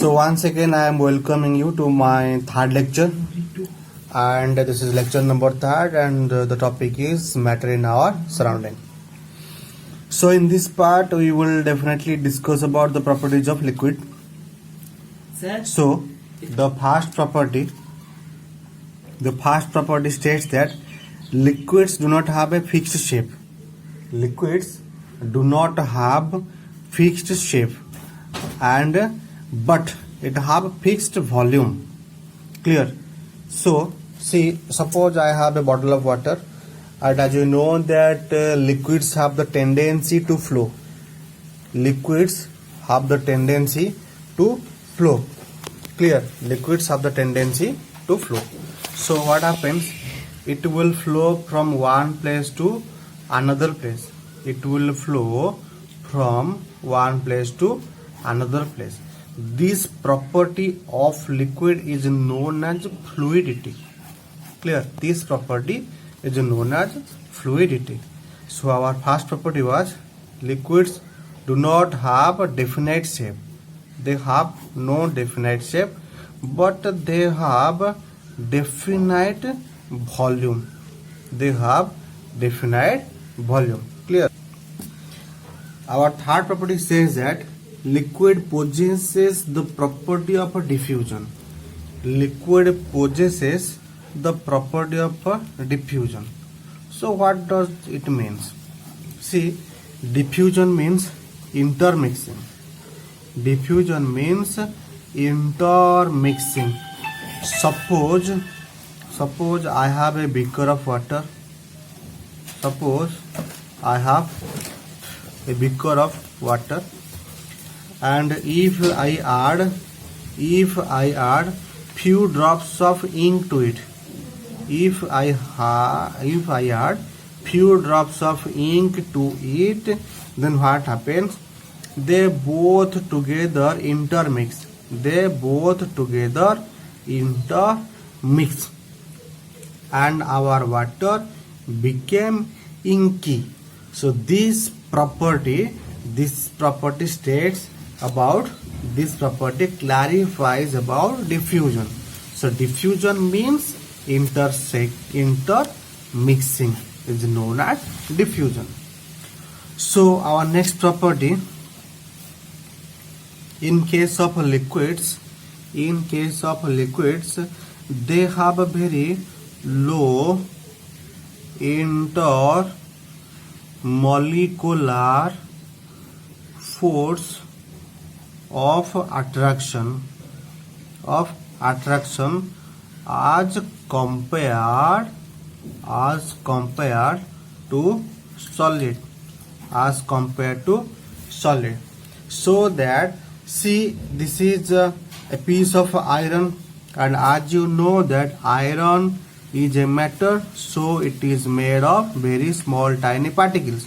So once again I am welcoming you to my third lecture, and this is lecture number third, and the topic is matter in our surrounding. So in this part we will definitely discuss about the properties of liquid. So the first property states that liquids do not have a fixed shape. Liquids do not have fixed shape, and but it have fixed volume. Clear? So see, suppose I have a bottle of water, and as you know that liquids have the tendency to flow. Liquids have the tendency to flow. Clear? Liquids have the tendency to flow. So what happens? It will flow from one place to another place. It will flow from one place to another place. This property of liquid is known as fluidity. Clear? This property is known as fluidity. So our first property was liquids do not have a definite shape. They have no definite shape, but they have definite volume. They have definite volume. Clear? Our third property says that liquid possesses the property of a diffusion. Liquid possesses the property of a diffusion. So what does it mean? See, diffusion means intermixing. Diffusion means intermixing. Suppose I have a beaker of water. Suppose I have a beaker of water, and if I add few drops of ink to it, if I add few drops of ink to it, then what happens? They both together intermix. They both together intermix, and our water became inky. So this property states about, this property clarifies about diffusion. So diffusion means intermixing is known as diffusion. So our next property, in case of liquids, they have a very low intermolecular force of attraction as compared to solid, so that, see, this is a piece of iron, and as you know that iron is a matter, so it is made of very small tiny particles,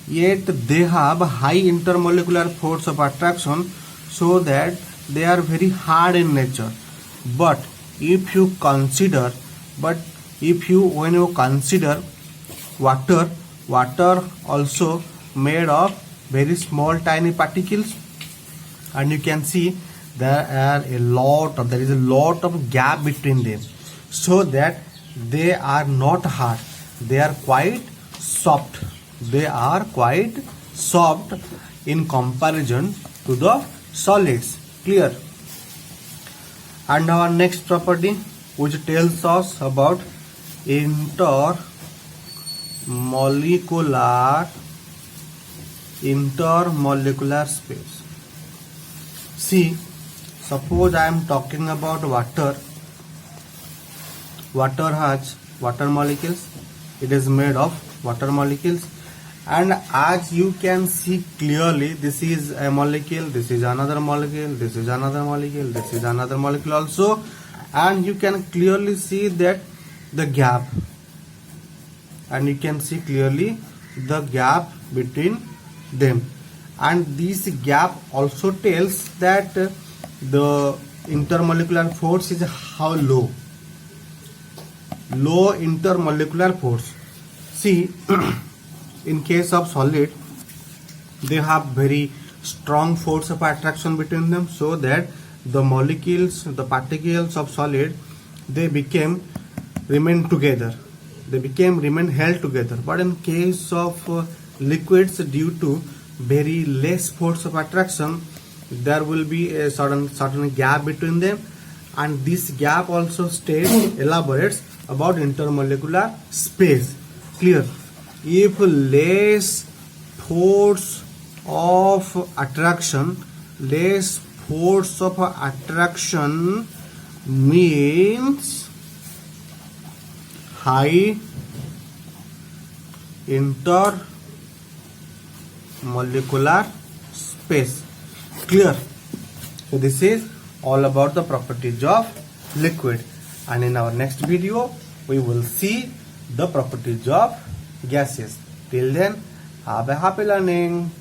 yet they have high intermolecular force of attraction, so that they are very hard in nature. But when you consider water also made of very small tiny particles, and you can see there is a lot of gap between them, so that they are not hard, they are quite soft. They are quite soft in comparison to the solids. Clear? And our next property, which tells us about intermolecular space. See, suppose I am talking about water. Water has water molecules. It is made of water molecules, and as you can see clearly, this is a molecule, this is another molecule, this is another molecule, this is another molecule also, and you can clearly see that the gap, and you can see clearly the gap between them, and this gap also tells that the intermolecular force is how low intermolecular force. See, in case of solid, they have very strong force of attraction between them, so that the molecules, the particles of solid, they remain together. Remain held together. But in case of liquids, due to very less force of attraction, there will be a certain gap between them, and this gap also elaborates about intermolecular space. Clear? If less force of attraction means high intermolecular space. Clear? So this is all about the properties of liquid, and in our next video we will see the properties of gases. Till then, have a happy learning.